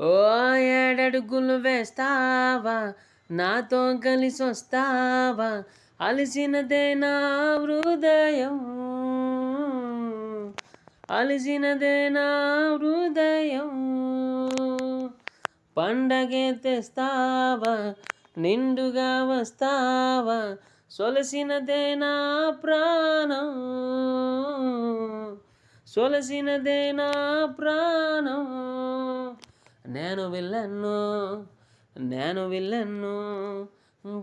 ఓ ఏడడుగులు వేస్తావా, నాతో కలిసొస్తావా, అలసినదే నా హృదయం, అలసినదే నా హృదయం. పండగే తెస్తావా, నిండుగా వస్తావా, సొలసినదే నా ప్రాణం, సొలసినదే నా ప్రాణం. నేను విలన్ను, నేను విలన్ను,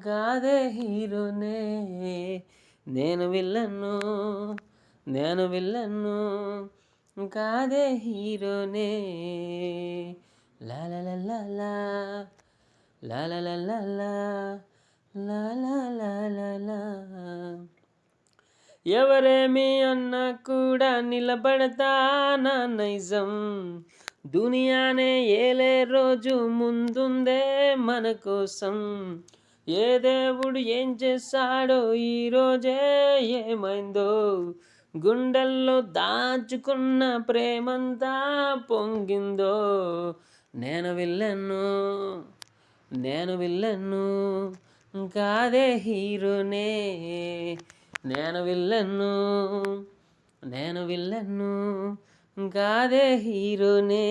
కాదే హీరోనే. నేను విలన్ను, నేను విలన్ను, కాదే హీరోనే. లా లా లా లా లా లా లా లా లా లా లా లా లా. ఎవరేమి అన్నా కూడా నిలబడతా నా నైజం. దునియానే ఏలే రోజు ముందుందే మన కోసం. ఏ దేవుడు ఏం చేశాడో ఈరోజే ఏమైందో, గుండెల్లో దాచుకున్న ప్రేమంతా పొంగిందో. నేను విలన్ను, నేను విలన్ను, కాదే హీరోనే. నేను విలన్ను, నేను విలన్ను, కాదే హీరోనే.